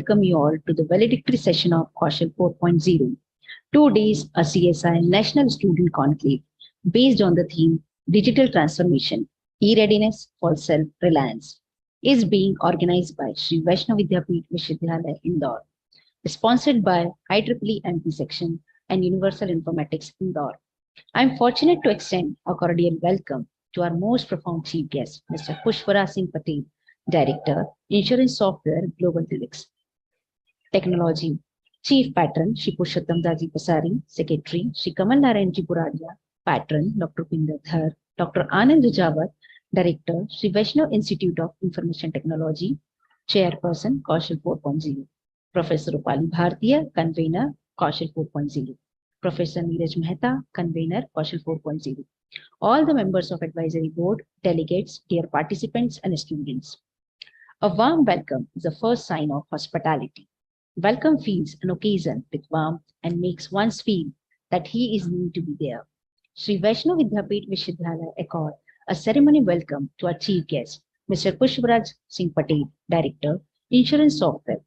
welcome you all to the valedictory session of Kaushal 4.0. 2 days, a CSI National Student Conclave based on the theme Digital Transformation, E-Readiness for Self-Reliance is being organized by Sri Vaishnav Vidyapeeth Vishavidyalaya, Indore, sponsored by IEEE MP Section and Universal Informatics, Indore. I am fortunate to extend a cordial welcome to our most profound chief guest, Mr. Pushpara Singh Patel, Director, Insurance Software, Global Deluxe Technology, Chief Patron, Shri Purushottam Daji Pasari, Secretary, Shri Kamal Narayanji Buradia, Patron, Dr. Pinder Dhar, Dr. Anand Rajawat, Director, Shri Vaishnav Institute of Information Technology, Chairperson, Kaushal 4.0, Professor Rupali Bhartiya, Convener, Kaushal 4.0, Professor Neeraj Mehta, Convener, Kaushal 4.0, all the members of Advisory Board, delegates, dear participants and students. A warm welcome is the first sign of hospitality. Welcome feels an occasion with warmth and makes one feel that he is meant to be there. Sri Vaishnav Vidyapeeth Vishavidyalaya accord a ceremony welcome to our chief guest, Mr. Pushparaj Singh Patel, Director, Insurance Software,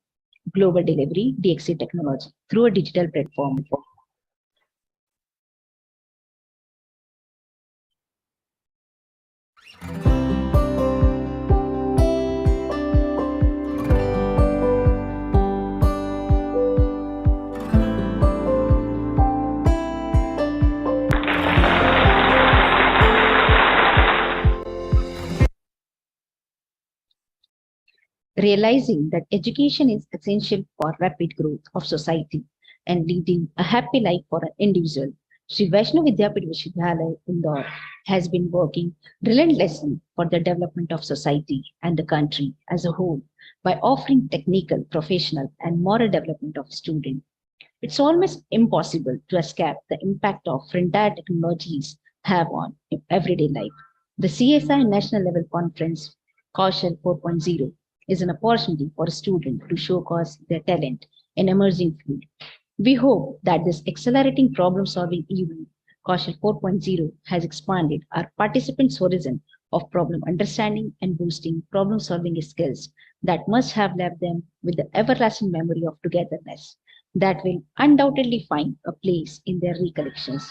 Global Delivery, DXC Technology, through a digital platform. Realizing that education is essential for rapid growth of society and leading a happy life for an individual, Sri Vaishnav Vidyapeeth Vishavidyalaya Indore has been working relentlessly for the development of society and the country as a whole by offering technical, professional, and moral development of students. It's almost impossible to escape the impact of frontier technologies have on everyday life. The CSI National Level Conference, Kaushal 4.0, is an opportunity for students to showcase their talent in emerging field. We hope that this accelerating problem-solving event, Kaushal 4.0, has expanded our participants' horizon of problem understanding and boosting problem-solving skills that must have left them with the everlasting memory of togetherness that will undoubtedly find a place in their recollections.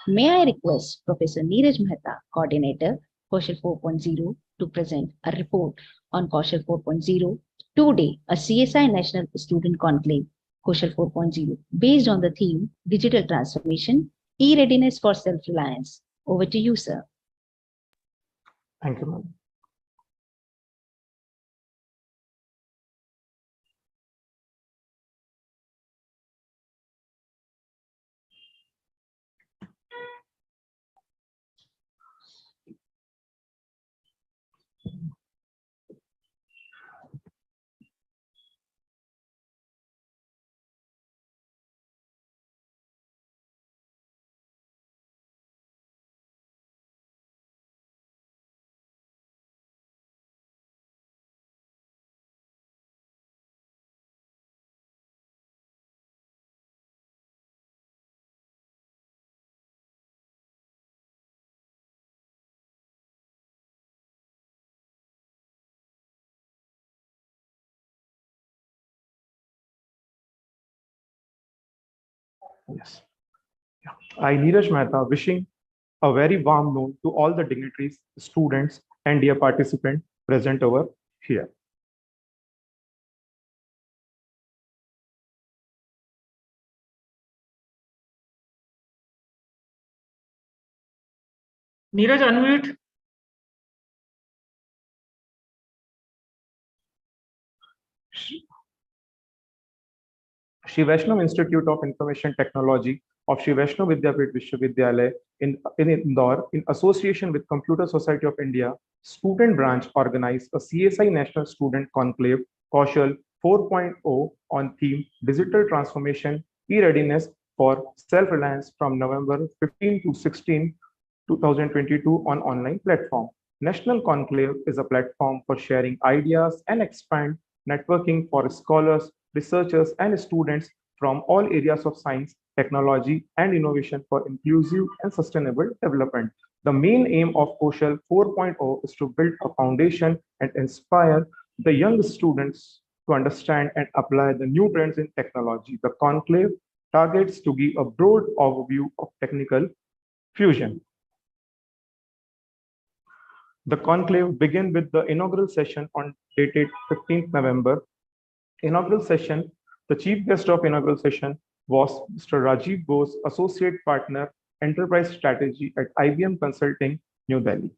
May I request Professor Neeraj Mehta, Coordinator, Kaushal 4.0, to present a report on Kaushal 4.0, today a CSI National Student Conclave, Kaushal 4.0, based on the theme Digital Transformation, E-Readiness for Self-Reliance. Over to you, sir. Thank you, ma'am. Yes. I, Neeraj Mehta, wishing a very warm note to all the dignitaries, students, and dear participants present over here. Neeraj, unmute. Shri Vaishnav Institute of Information Technology of Shri Vaishnav Vidyapeeth Vishavidyalaya in Indore, in association with Computer Society of India, student branch organized a CSI National Student Conclave, Kaushal 4.0, on theme Digital Transformation, E-Readiness for Self-Reliance from November 15 to 16, 2022 on online platform. National Conclave is a platform for sharing ideas and expand networking for scholars, researchers, and students from all areas of science, technology, and innovation for inclusive and sustainable development. The main aim of Kaushal 4.0 is to build a foundation and inspire the young students to understand and apply the new trends in technology. The conclave targets to give a broad overview of technical fusion. The conclave began with the inaugural session on dated 15th November. Inaugural session, the chief guest of inaugural session was Mr. Rajiv Bose, Associate Partner, Enterprise Strategy at IBM Consulting, New Delhi.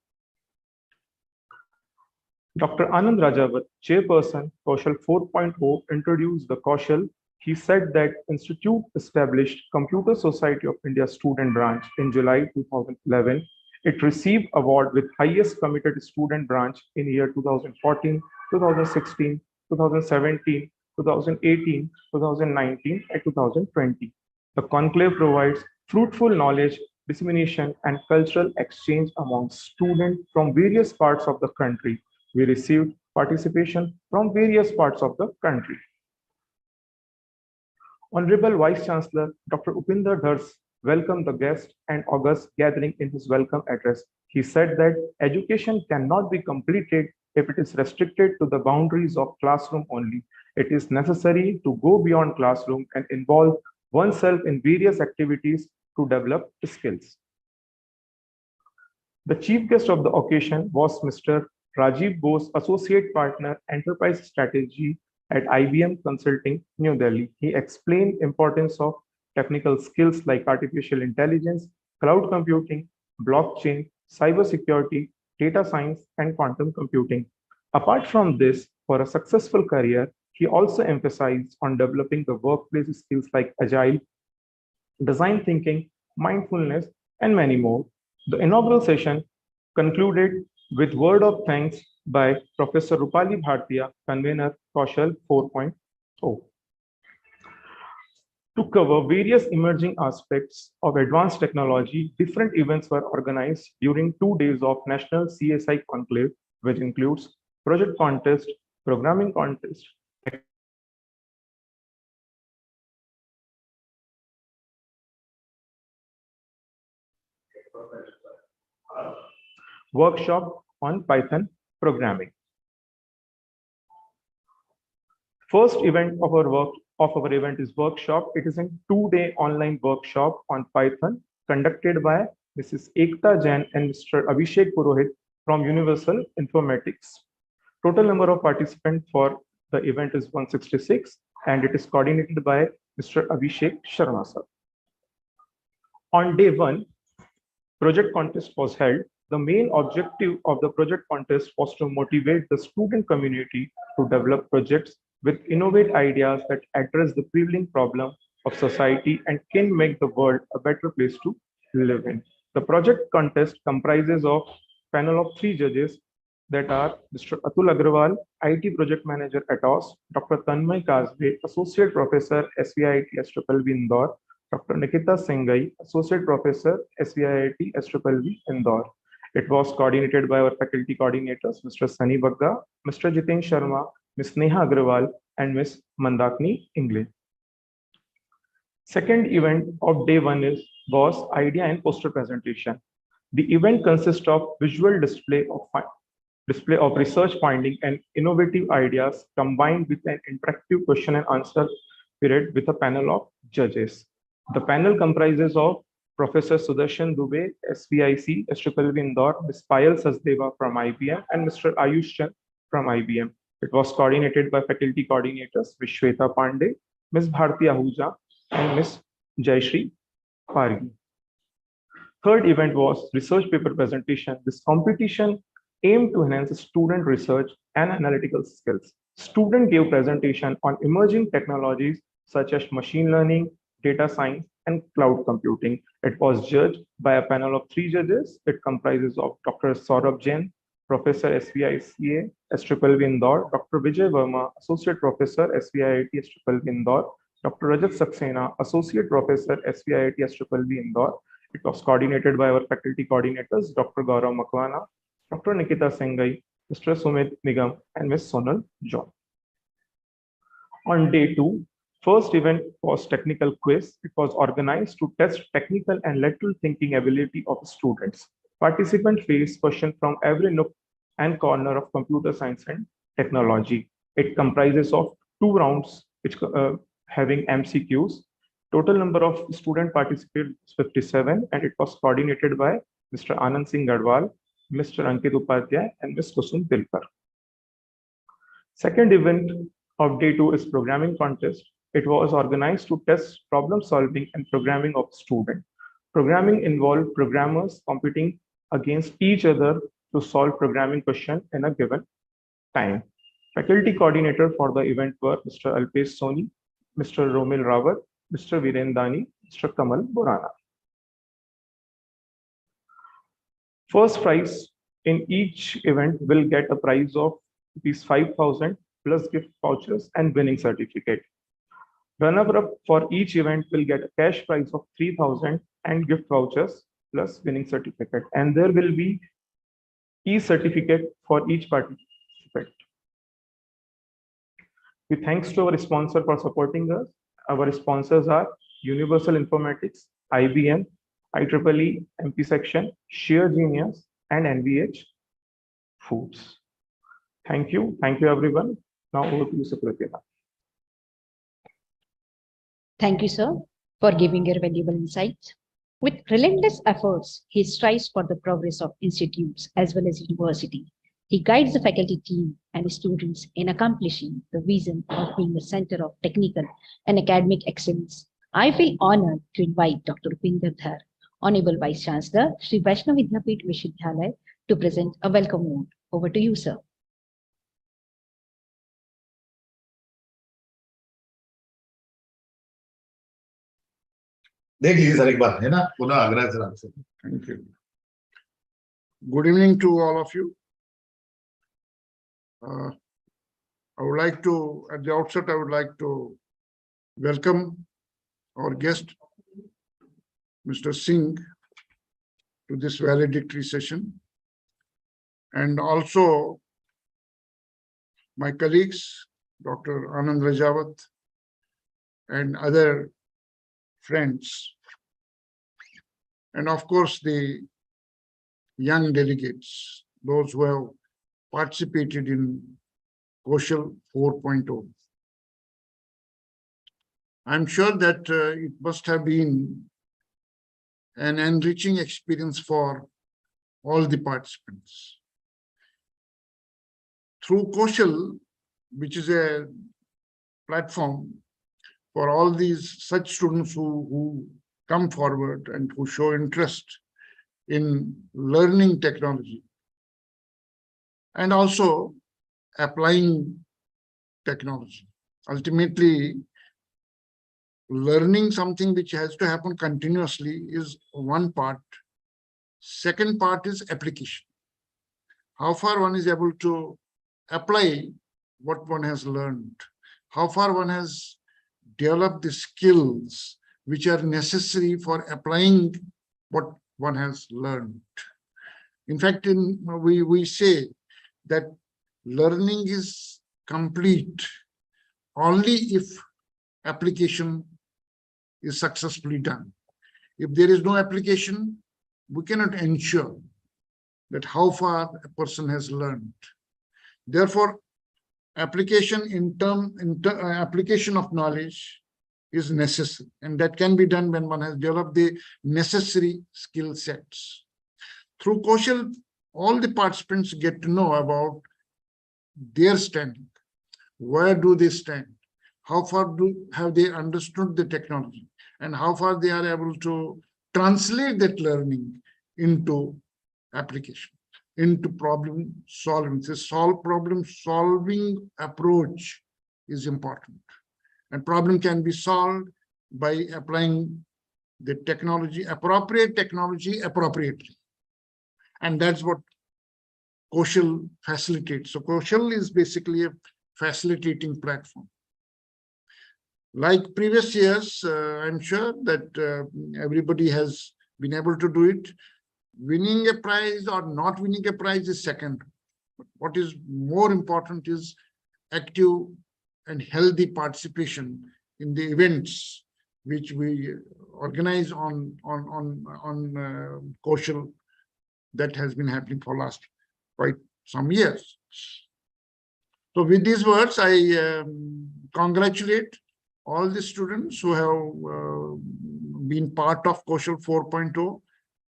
Dr. Anand Rajawat, Chairperson, Kaushal 4.0, introduced the Kaushal. He said that Institute established Computer Society of India student branch in July 2011. It received award with highest committed student branch in year 2014, 2016, 2017, 2018, 2019, and 2020. The conclave provides fruitful knowledge dissemination and cultural exchange among students from various parts of the country. We received participation from various parts of the country. Honorable Vice Chancellor Dr. Upinder Dhars welcomed the guest and august gathering in his welcome address. He said that education cannot be completed if it is restricted to the boundaries of classroom only. It is necessary to go beyond classroom and involve oneself in various activities to develop skills. The chief guest of the occasion was Mr. Rajiv Bose, Associate Partner, Enterprise Strategy at IBM Consulting, New Delhi. He explained importance of technical skills like artificial intelligence, cloud computing, blockchain, cybersecurity, data science, and quantum computing. Apart from this, for a successful career, he also emphasized on developing the workplace skills like agile, design thinking, mindfulness, and many more. The inaugural session concluded with word of thanks by Professor Rupali Bhartiya, convener Kaushal 4.0. To cover various emerging aspects of advanced technology, different events were organized during 2 days of National CSI Conclave, which includes project contest, programming contest, workshop on Python programming. First event of our event is workshop. It is a 2-day online workshop on Python conducted by Mrs. Ekta Jain and Mr. Abhishek Purohit from Universal Informatics. Total number of participants for the event is 166 and it is coordinated by Mr. Abhishek Sharma sir. On day 1, project contest was held. The main objective of the project contest was to motivate the student community to develop projects with innovative ideas that address the prevailing problem of society and can make the world a better place to live in. The project contest comprises of panel of 3 judges that are Mr. Atul Agrawal, IT Project Manager at OS, Dr. Tanmay Kazbe, Associate Professor, SVIT SVIIB Indore, Dr. Nikita Singhai, Associate Professor, SVIT SVIIB Indore. It was coordinated by our faculty coordinators, Mr. Sunny Bagga, Mr. Jiten Sharma, Ms. Neha Agrawal, and Ms. Mandakini Ingle. Second event of day 1 was idea and poster presentation. The event consists of visual display of research finding and innovative ideas combined with an interactive question and answer period with a panel of judges. The panel comprises of Professor Sudarshan Dubey, SVIC, SVIIB Indore, Ms. Payal Sachdeva from IBM, and Mr. Ayush Chand from IBM. It was coordinated by faculty coordinators, Ms. Shweta Pandey, Ms. Bharti Ahuja, and Ms. Jayashree Pargi. Third event was research paper presentation. This competition aimed to enhance student research and analytical skills. Student gave presentation on emerging technologies such as machine learning, data science, and cloud computing. It was judged by a panel of 3 judges. It comprises of Dr. Saurabh Jain, Professor SVICA, SVIIB Indore, Dr. Vijay Verma, Associate Professor, SVIT SVIIB Indore, Dr. Rajat Saxena, Associate Professor, SVIT SVIIB Indore. It was coordinated by our faculty coordinators, Dr. Gaurav Makwana, Dr. Nikita Singhai, Mr. Sumit Nigam, and Ms. Sonal John. On day 2, first event was technical quiz. It was organized to test technical and lateral thinking ability of students. Participants faced questions from every nook and corner of computer science and technology. It comprises of 2 rounds which having MCQs. Total number of student participants 57, and it was coordinated by Mr. Anand Singh Gadwal, Mr. Ankit Upadhyay, and Ms. Kusum Dilkar. Second event of day 2 is programming contest. It was organized to test problem solving and programming of students. Programming involved programmers competing against each other to solve programming question in a given time. Faculty coordinator for the event were Mr. Alpesh Soni, Mr. Romil Rawat, Mr. Viren Dani, Mr. Kamal Borana. First prize in each event will get a prize of ₹5,000 plus gift vouchers and winning certificate. Runner-up for each event will get a cash prize of 3,000 and gift vouchers plus winning certificate. And there will be e-certificate for each participant. With thanks to our sponsor for supporting us. Our sponsors are Universal Informatics, IBM, IEEE, MP Section, Sheer Genius, and NVH Foods. Thank you everyone. Now over to you, Sukriti. Thank you, sir, for giving your valuable insights. With relentless efforts, he strives for the progress of institutes as well as university. He guides the faculty team and students in accomplishing the vision of being a center of technical and academic excellence. I feel honored to invite Dr. Rupinder Dhar, Honorable Vice Chancellor, Shri Vaishnav Vidyapeeth Vishwavidyalaya, to present a welcome note. Over to you, sir. देख लीजिए sir एक बार है ना पुनः आग्रह sir आपसे Thank you. Good evening to all of you. I would like to, at the outset, I would like to welcome our guest, Mr. Singh, to this valedictory session, and also my colleagues, Dr. Anand Rajawat, and other friends, and of course the young delegates, those who have participated in Kaushal 4.0. I'm sure that it must have been an enriching experience for all the participants. Through Kaushal, which is a platform for all these such students who come forward and who show interest in learning technology and also applying technology. Ultimately, learning something which has to happen continuously is one part. Second part is application. How far one is able to apply what one has learned, how far one has developed the skills which are necessary for applying what one has learned. In fact, we say that learning is complete only if application is successfully done. If there is no application, we cannot ensure that how far a person has learned. Therefore, application application of knowledge is necessary, and that can be done when one has developed the necessary skill sets. Through Kaushal, all the participants get to know about their standing. Where do they stand? How far have they understood the technology, and how far they are able to translate that learning into application, into problem solving. The problem solving approach is important, and problem can be solved by applying the technology, appropriate technology appropriately. And that's what Kaushal facilitates. So Kaushal is basically a facilitating platform. Like previous years, I'm sure that everybody has been able to do it. Winning a prize or not winning a prize is second. But what is more important is active and healthy participation in the events which we organize on Kaushal that has been happening for last quite some years. So with these words, I congratulate all the students who have been part of Kaushal 4.0.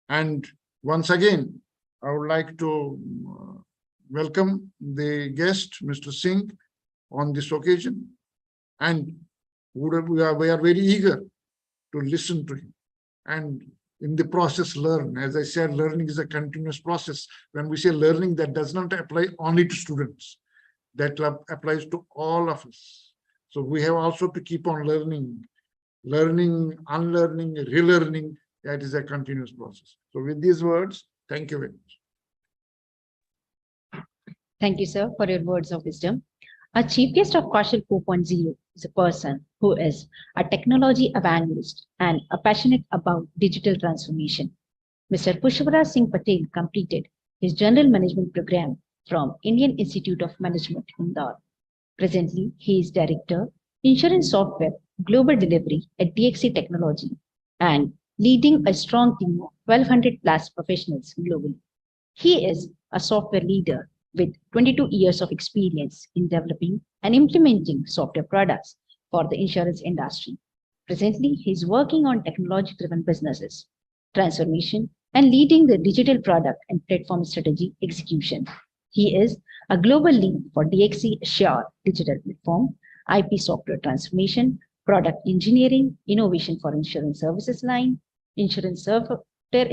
And once again, I would like to welcome the guest, Mr. Singh, on this occasion. And we are very eager to listen to him. And in the process, learn. As I said, learning is a continuous process. When we say learning, that does not apply only to students. That applies to all of us. So we have also to keep on learning, unlearning, relearning. That is a continuous process. So with these words, thank you very much. Thank you, sir, for your words of wisdom. Our chief guest of Kaushal 4.0 is a person who is a technology evangelist and a passionate about digital transformation. Mr. Pushparaj Singh Patel completed his general management program from Indian Institute of Management, Indore. Presently, he is Director, Insurance Software Global Delivery at DXC Technology and leading a strong team of 1,200 plus professionals globally. He is a software leader with 22 years of experience in developing and implementing software products for the insurance industry. Presently, he is working on technology-driven businesses, transformation, and leading the digital product and platform strategy execution. He is a global lead for DXC Assure digital platform, IP software transformation, product engineering, innovation for insurance services line, insurance software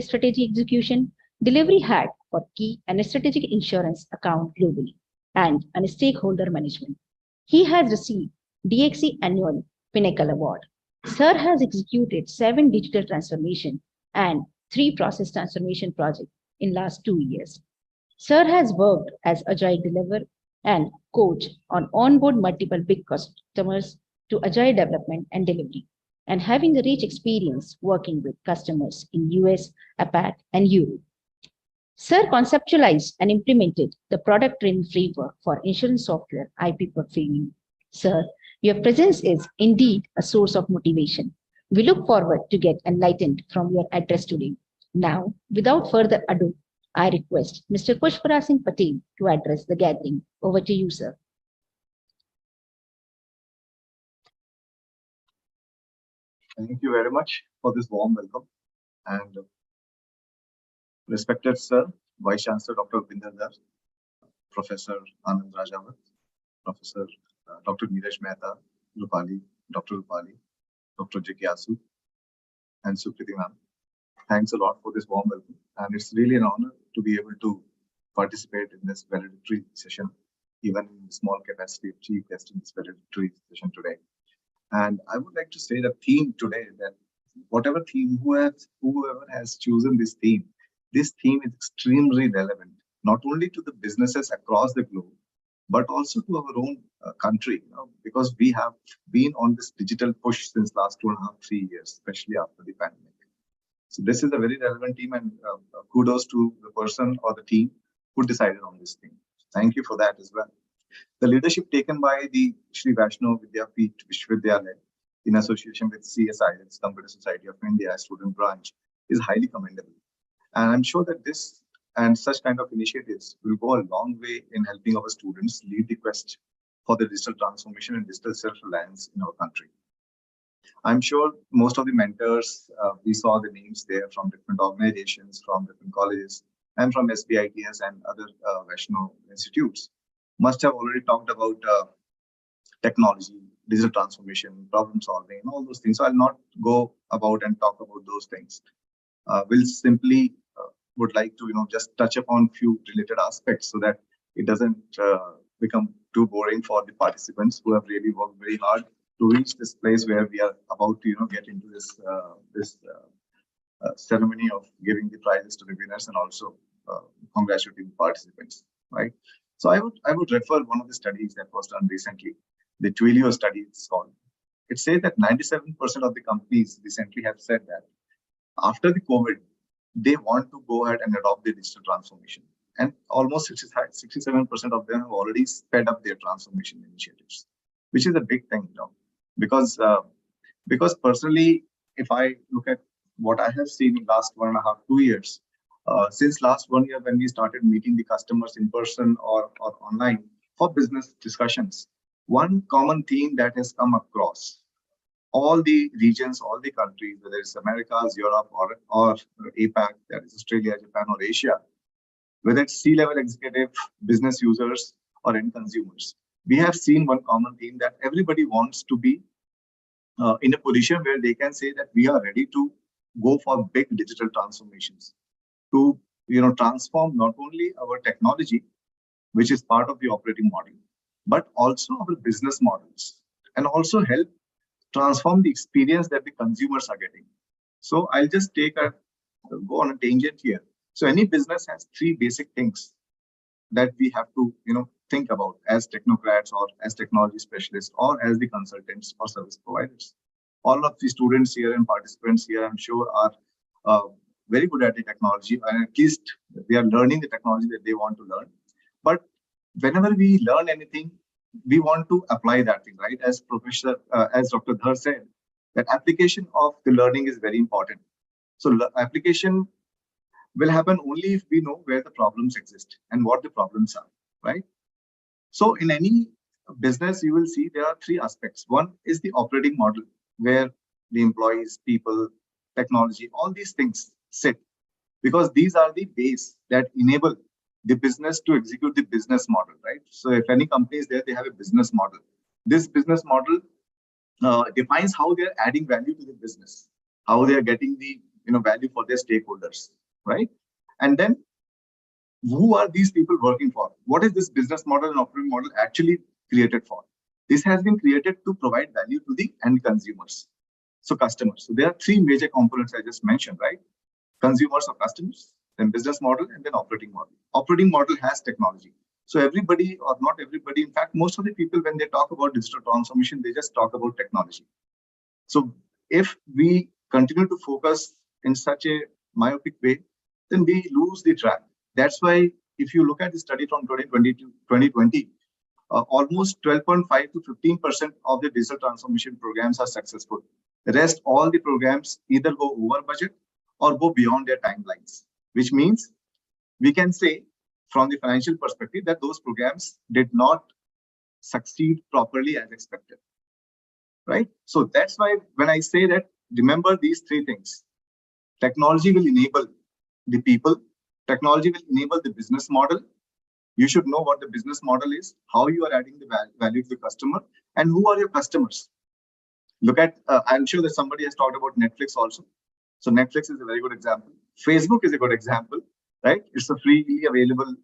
strategy execution, delivery head for key and strategic insurance account globally, and stakeholder management. He has received DXC Annual Pinnacle Award. Sir has executed 7 digital transformation and 3 process transformation projects in last 2 years. Sir has worked as agile deliverer and coach on onboard multiple big customers to agile development and delivery, and having a rich experience working with customers in US, APAC, and Europe. Sir conceptualized and implemented the product training framework for insurance software IP portfolio. Sir, your presence is indeed a source of motivation. We look forward to get enlightened from your address today. Now, without further ado, I request Mr. Pushparaj Singh Patel to address the gathering. Over to you, sir. Thank you very much for this warm welcome. And respected Sir, Vice Chancellor Dr. Bindadar, Professor Anand Rajawat, Professor Dr. Neeraj Mehta, Rupali, Dr. Jigyasu, and Sukriti ma'am. Thanks a lot for this warm welcome. And it's really an honor to be able to participate in this valedictory session, even in small capacity of chief guest in this valedictory session today. And I would like to say the theme today, that whatever theme, whoever has chosen this theme is extremely relevant, not only to the businesses across the globe, but also to our own country, because we have been on this digital push since last 2.5, 3 years, especially after the pandemic. So this is a very relevant team, and kudos to the person or the team who decided on this thing. Thank you for that as well. The leadership taken by the Shri Vaishno Vidyapeeth Vishwavidyalaya in association with CSI, that's Computer Society of India student branch, is highly commendable. And I'm sure that this and such kind of initiatives will go a long way in helping our students lead the quest for the digital transformation and digital self-reliance in our country. I'm sure most of the mentors, we saw the names there from different organizations, from different colleges, and from SBITS and other Vaishno institutes, must have already talked about technology, digital transformation, problem solving, and all those things. So I'll not go about and talk about those things. We'll simply would like to, just touch upon few related aspects so that it doesn't become too boring for the participants who have really worked very hard to reach this place where we are about to, get into this ceremony of giving the prizes to the winners and also congratulating the participants, right? So I would refer one of the studies that was done recently, the Twilio study it's called. It says that 97% of the companies recently have said that after the COVID, they want to go ahead and adopt the digital transformation. And almost 67% of them have already sped up their transformation initiatives, which is a big thing, because personally, if I look at what I have seen in last 1.5, 2 years, since last 1 year when we started meeting the customers in person or online for business discussions, one common theme that has come across all the regions, all the countries, whether it's Americas, Europe, or APAC, that is Australia, Japan, or Asia, whether it's C-level executive, business users, or end consumers, we have seen one common theme that everybody wants to be in a position where they can say that we are ready to go for big digital transformations to transform not only our technology, which is part of the operating model, but also our business models, and also help transform the experience that the consumers are getting. So I'll just go on a tangent here. So any business has three basic things that we have to think about as technocrats, or as technology specialists, or as the consultants or service providers. All of the students here and participants here, I'm sure, are very good at the technology, and at least they are learning the technology that they want to learn. But whenever we learn anything, we want to apply that thing, right? As Dr. Dhar said, that application of the learning is very important. So application will happen only if we know where the problems exist and what the problems are, right? So in any business, you will see there are three aspects. One is the operating model, where the employees, people, technology, all these things sit, because these are the base that enable the business to execute the business model, right? So if any company is there, they have a business model. This business model defines how they're adding value to the business, how they are getting the value for their stakeholders, right? And then who are these people working for? What is this business model and operating model actually created for? This has been created to provide value to the end consumers, so customers. So there are three major components I just mentioned, right? Consumers or customers, then business model, and then operating model. Operating model has technology. So everybody, or not everybody, in fact, most of the people, when they talk about digital transformation, they just talk about technology. So if we continue to focus in such a myopic way, then we lose the track. That's why if you look at the study from 2020 to 2020, almost 12.5 to 15% of the digital transformation programs are successful. The rest, all the programs either go over budget or go beyond their timelines, which means we can say from the financial perspective that those programs did not succeed properly as expected, right? So that's why when I say that, remember these three things. Technology will enable the people. Technology will enable the business model. You should know what the business model is, how you are adding the value to the customer, and who are your customers. Look at, I'm sure that somebody has talked about Netflix also. So Netflix is a very good example. Facebook is a good example, right? It's a freely available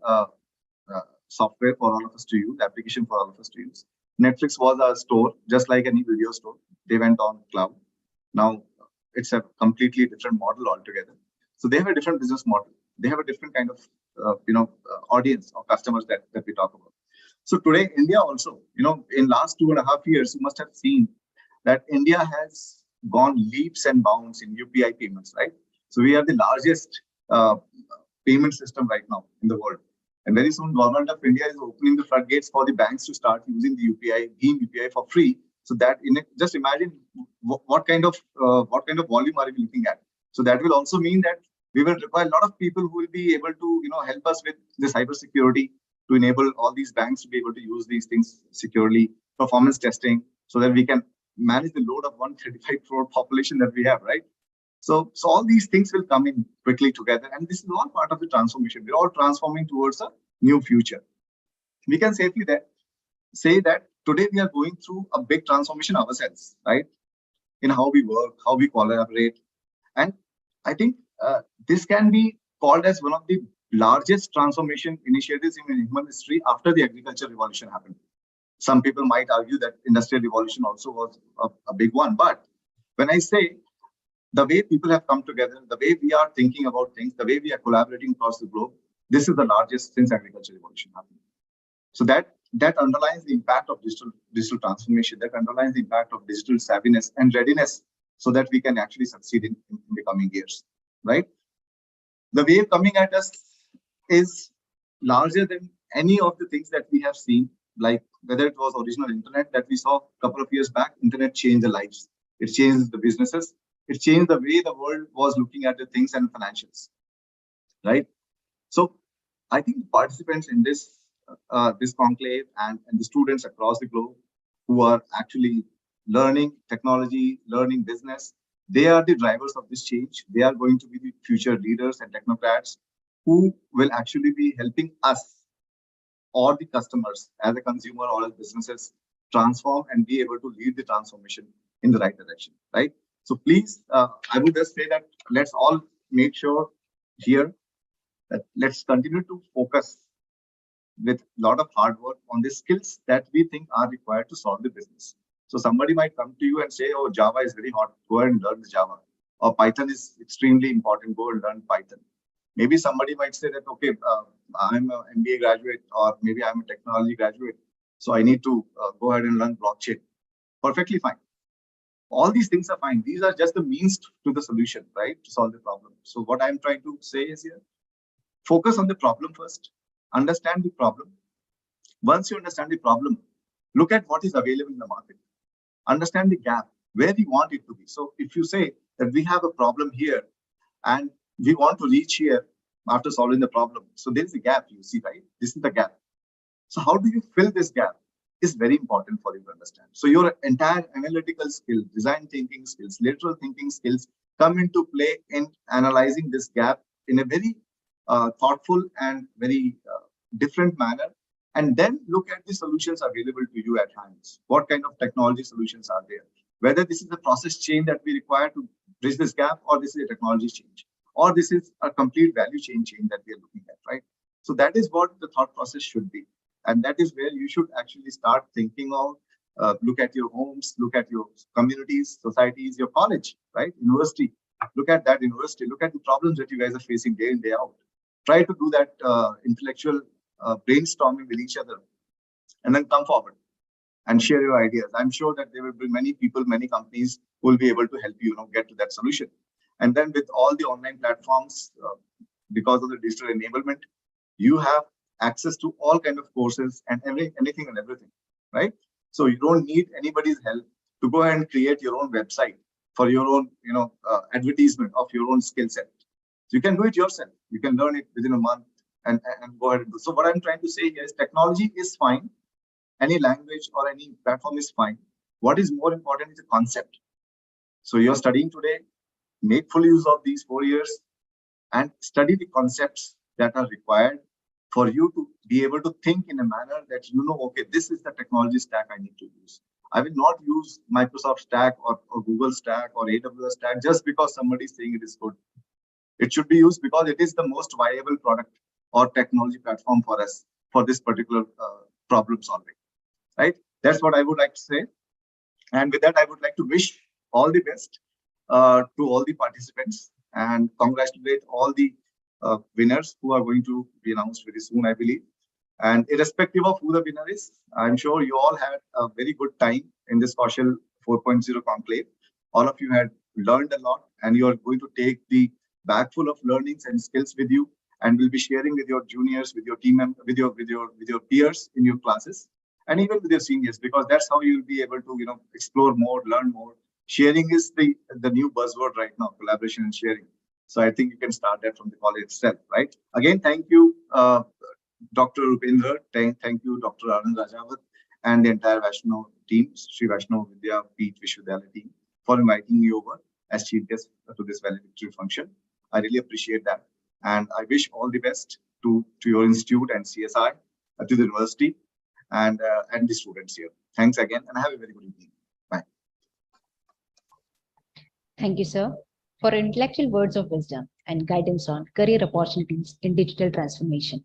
software for all of us to use, application for all of us to use. Netflix was a store, just like any video store. They went on cloud. Now it's a completely different model altogether. So they have a different business model. They have a different kind of audience or customers that we talk about. So today, India also, in last 2.5 years, you must have seen that India has gone leaps and bounds in UPI payments, right? So we are the largest payment system right now in the world. And very soon, Government of India is opening the floodgates for the banks to start using the UPI, BHIM UPI for free. So that just imagine what kind of volume are we looking at? So that will also mean that we will require a lot of people who will be able to help us with the cybersecurity to enable all these banks to be able to use these things securely, performance testing, so that we can manage the load of 135 crore population that we have, right? So all these things will come in quickly together, and this is all part of the transformation. We're all transforming towards a new future. We can safely say that today we are going through a big transformation ourselves, right? In how we work, how we collaborate. And I think this can be called as one of the largest transformation initiatives in human history after the agricultural revolution happened. Some people might argue that industrial revolution also was a big one. But when I say the way people have come together, the way we are thinking about things, the way we are collaborating across the globe, this is the largest since agricultural revolution happened. So that underlines the impact of digital transformation, that underlines the impact of digital savviness and readiness, so that we can actually succeed in the coming years, right? The wave coming at us is larger than any of the things that we have seen, like whether it was original internet that we saw a couple of years back. Internet changed the lives. It changed the businesses. It changed the way the world was looking at the things and financials, right? So I think participants in this conclave and the students across the globe who are actually learning technology, learning business. They are the drivers of this change. They are going to be the future leaders and technocrats who will actually be helping us or the customers as a consumer or as businesses transform and be able to lead the transformation in the right direction, right? So please, I would just say that let's all make sure here that let's continue to focus with a lot of hard work on the skills that we think are required to solve the business. So somebody might come to you and say, oh, Java is very hot, go ahead and learn Java. Or Python is extremely important, go and learn Python. Maybe somebody might say that, okay, I'm an MBA graduate, or maybe I'm a technology graduate, so I need to go ahead and learn blockchain. Perfectly fine. All these things are fine. These are just the means to the solution, right, to solve the problem. So what I'm trying to say is here, focus on the problem first, understand the problem. Once you understand the problem, look at what is available in the market, understand the gap, where we want it to be. So if you say that we have a problem here and we want to reach here after solving the problem, so there is a gap, you see, right? This is the gap. So how do you fill this gap is very important for you to understand. So your entire analytical skills, design thinking skills, lateral thinking skills come into play in analyzing this gap in a very thoughtful and very different manner, and then look at the solutions available to you at hands. What kind of technology solutions are there? Whether this is the process change that we require to bridge this gap, or this is a technology change, or this is a complete value chain change that we are looking at, right? So that is what the thought process should be. And that is where you should actually start thinking of, look at your homes, look at your communities, societies, your college, right? University. Look at that university. Look at the problems that you guys are facing day in, day out. Try to do that intellectual brainstorming with each other, and then come forward and share your ideas. I'm sure that there will be many people, many companies who will be able to help you, get to that solution. And then with all the online platforms, because of the digital enablement, you have access to all kind of courses and anything and everything, right? So you don't need anybody's help to go ahead and create your own website for your own, advertisement of your own skill set. So you can do it yourself. You can learn it within a month and go ahead and do. So what I'm trying to say here is technology is fine. Any language or any platform is fine. What is more important is the concept. So you're studying today, make full use of these 4 years and study the concepts that are required for you to be able to think in a manner that okay, this is the technology stack I need to use. I will not use Microsoft stack or Google stack or AWS stack just because somebody is saying it is good. It should be used because it is the most viable product or technology platform for us for this particular problem solving, right? That's what I would like to say. And with that, I would like to wish all the best to all the participants and congratulate all the winners who are going to be announced very soon, I believe. And irrespective of who the winner is, I'm sure you all had a very good time in this Kaushal 4.0 conclave. All of you had learned a lot, and you are going to take the bag full of learnings and skills with you, and will be sharing with your juniors, with your team members, with your peers in your classes, and even with your seniors, because that's how you'll be able to explore more, learn more. Sharing is the new buzzword right now, collaboration and sharing. So I think you can start that from the college itself, right? Again, thank you, Dr. Rupendra. Thank you, Dr. Anand Rajawat, and the entire Vaishnav team, Sri Vaishnav Vidya Peeth Vishwavidyalaya team, for inviting me over as chief guest to this valedictory function. I really appreciate that. And I wish all the best to your institute and CSI, to the university, and the students here. Thanks again, and have a very good evening. Bye. Thank you, sir, for intellectual words of wisdom and guidance on career opportunities in digital transformation.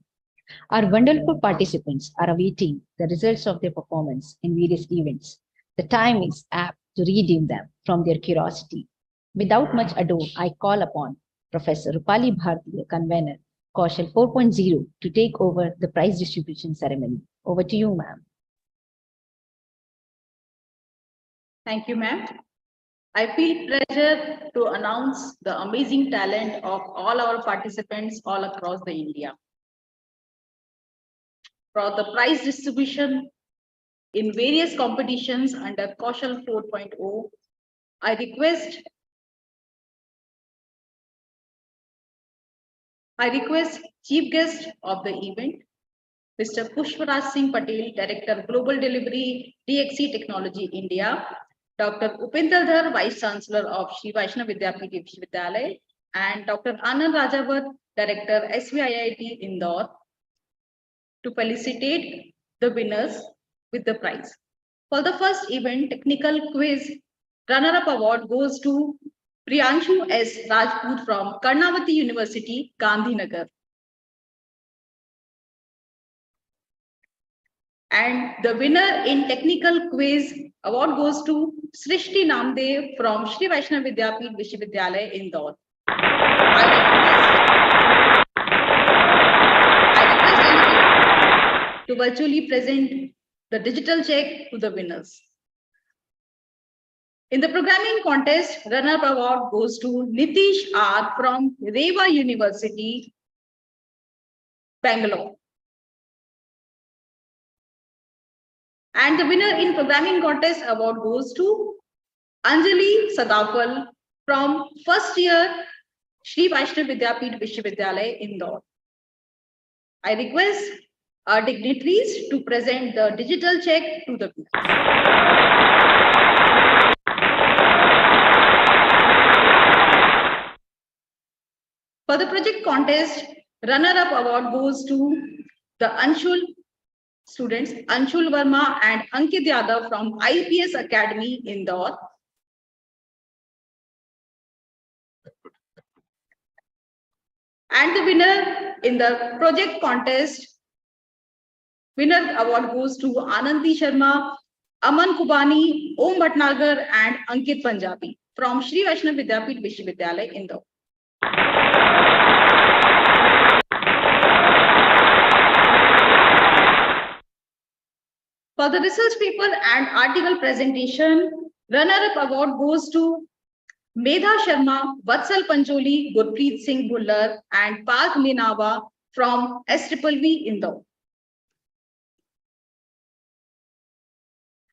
Our wonderful participants are awaiting the results of their performance in various events. The time is apt to redeem them from their curiosity. Without much ado, I call upon Professor Rupali Bhartiya, convener, Kaushal 4.0, to take over the prize distribution ceremony. Over to you, ma'am. Thank you, ma'am. I feel pleasure to announce the amazing talent of all our participants all across the India. For the prize distribution in various competitions under Kaushal 4.0, I request chief guest of the event, Mr. Pushparaj Singh Patel, Director Global Delivery, DXC Technology India, Dr. Upinder Dhar, Vice Chancellor of Shri Vaishnav Vidyapith Vishwavidyalaya, and Dr. Anand Rajawat, Director SVIIT Indore, to felicitate the winners with the prize. For the first event, technical quiz, runner-up award goes to Priyanshu S. Rajput from Karnavati University, Gandhinagar. And the winner in technical quiz award goes to Srishti Namdev from Shri Vaishnav Vidyapith Vishwavidyalaya, Indore. I request delegate to virtually present the digital check to the winners. In the programming contest, runner-up award goes to Nitish R from Reva University, Bangalore. And the winner in programming contest award goes to Anjali Sadapal from first year Shri Vaishnav Vidyapith Vishwavidyalaya, Indore. I request our dignitaries to present the digital check to the winners. For the project contest, runner-up award goes to the Anshul students, Anshul Verma and Ankit Yadav from IPS Academy, Indore. And the winner in the project contest, winner award goes to Anandi Sharma, Aman Kubani, Om Bhatnagar and Ankit Punjabi from Shri Vaishnav Vidyapith Vishwavidyalaya, Indore. For the research paper and article presentation, runner-up award goes to Medha Sharma, Vatsal Pancholi, Gurpreet Singh Bhullar, and Parth Minawa from SVV, Indore.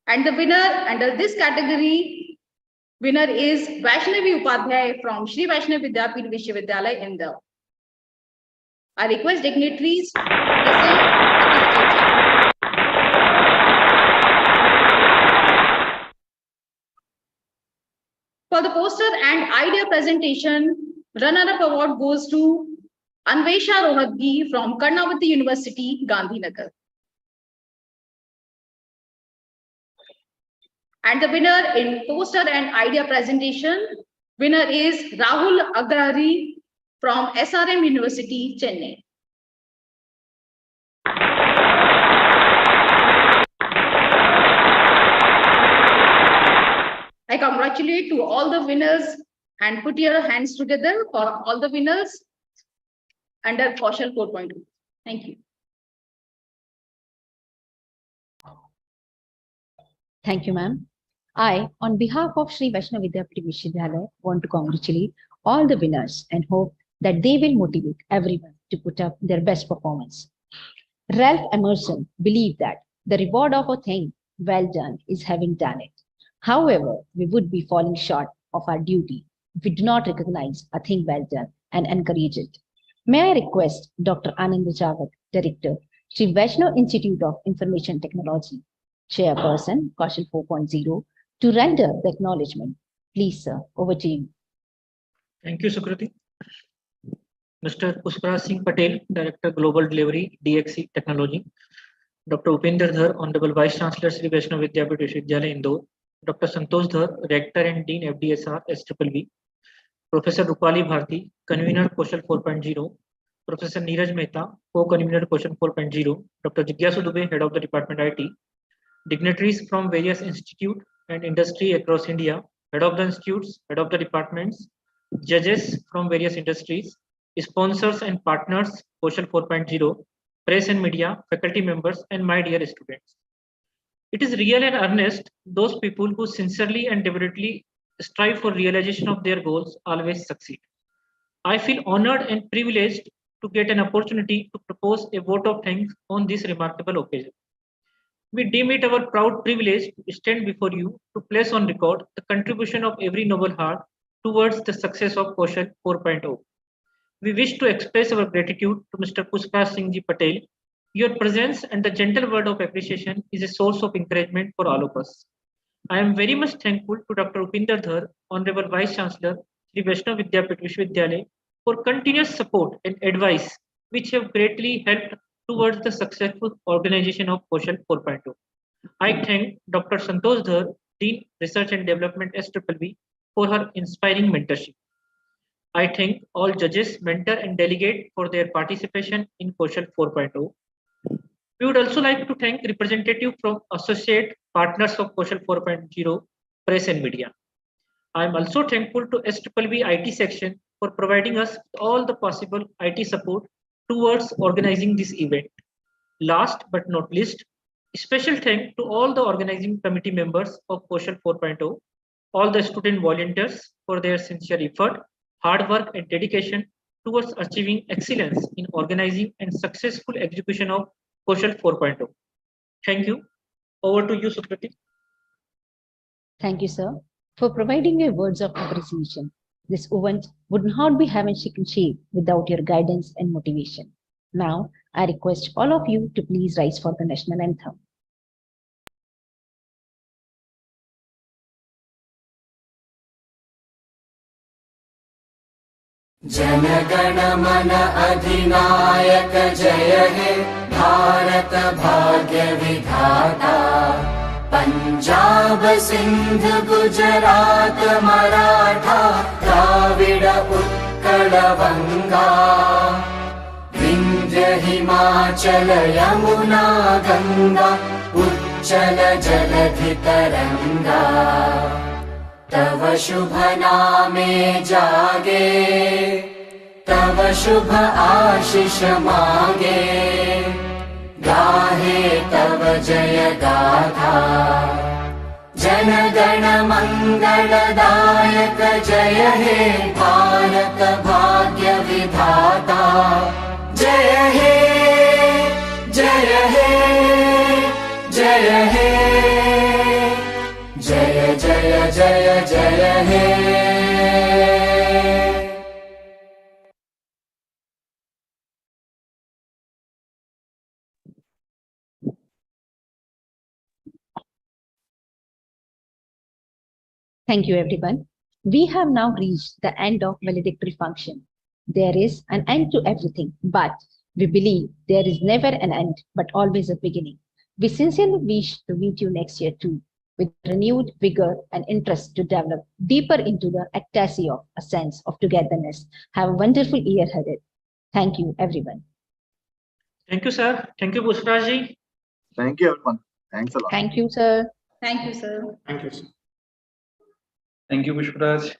And the winner under this category, winner is Vaishnavi Upadhyay from Shri Vaishnav Vidyapith Vishwavidyalaya, Indore. I request dignitaries to present the digital check. For the poster and idea presentation, runner-up award goes to Anvesha Rohatgi from Karnavati University, Gandhinagar. And the winner in poster and idea presentation, winner is Rahul Agrari from SRM University, Chennai. I congratulate to all the winners and put your hands together for all the winners under Kaushal 4.2. Thank you. Thank you, ma'am. I, on behalf of Shri Vaishnav Vidyapith Vishwavidyalaya, want to congratulate all the winners and hope that they will motivate everyone to put up their best performance. Ralph Emerson believed that the reward of a thing well done is having done it. However, we would be falling short of our duty if we do not recognize a thing well done and encourage it. May I request Dr. Anand Rajawat, Director, Shri Vaishnav Institute of Information Technology, Chairperson, Kaushal 4.0, to render the acknowledgement. Please, sir, over to you. Thank you, Sukriti. Mr. Pushparaj Singh Patel, Director Global Delivery, DXC Technology. Dr. Upinder Dhar, Honorable Vice Chancellor, Shri Vaishnav Vidyapith Vishwavidyalaya, Indore. Dr. Santosh Dhar, Rector and Dean FDSR, SVV. Professor Rupali Bharti, Convener Kaushal 4.0. Professor Neeraj Mehta, Co-Convener Kaushal 4.0. Dr. Jigyasu Dubey, Head of the Department IT. Dignitaries from various institutes and industry across India, Head of the institutes, Head of the departments, judges from various industries, sponsors and partners, Kaushal 4.0, press and media, faculty members, and my dear students. It is real and earnest, those people who sincerely and deliberately strive for realization of their goals always succeed. I feel honored and privileged to get an opportunity to propose a vote of thanks on this remarkable occasion. We deem it our proud privilege to stand before you to place on record the contribution of every noble heart towards the success of Kaushal 4.0. We wish to express our gratitude to Mr. Pushparaj Singh Ji Patel Your presence and the gentle word of appreciation is a source of encouragement for all of us. I am very much thankful to Dr. Upinder Dhar, Honorable Vice Chancellor, Sri Vaishnav Vidyapit Vishwavidyalaya, for continuous support and advice, which have greatly helped towards the successful organization of Kaushal 4.0. I thank Dr. Santosh Dhar, Dean Research and Development SWV, for her inspiring mentorship. I thank all judges, mentor, and delegate for their participation in Kaushal 4.0. We would also like to thank representatives from associate partners of Kaushal 4.0, press and media. I am also thankful to SWV IT section for providing us with all the possible IT support towards organizing this event. Last but not least, special thanks to all the organizing committee members of Kaushal 4.0, all the student volunteers for their sincere effort, hard work and dedication towards achieving excellence in organizing and successful execution of Kaushal 4.0. Thank you. Over to you, Sukriti. Thank you, sir, for providing your words of appreciation. This event would not be having taken shape without your guidance and motivation. Now, I request all of you to please rise for the national anthem. जनगण मन अधिनायक जय हे भारत भाग्य विधाता पंजाब सिंध गुजरात मराठा द्राविड उत्कल बंगा विंध्य हिमाचल यमुना गंगा उच्चल जलधि तरंगा तव शुभ नामे जागे तव शुभ आशीष मागे गाहे तव जय गाथा जन गण मंगलदायक जय हे भारत भाग्य विधाता जय हे जय हे जय हे जय जय जय जय हे Thank you, everyone. We have now reached the end of valedictory function. There is an end to everything, but we believe there is never an end, but always a beginning. We sincerely wish to meet you next year too, with renewed vigor and interest to develop deeper into the ecstasy of a sense of togetherness. Have a wonderful year ahead. Thank you, everyone. Thank you, sir. Thank you, Pushparaji. Thank you, everyone. Thanks a lot. Thank you, sir. Thank you, sir. Thank you, sir. Thank you, Pushparaj.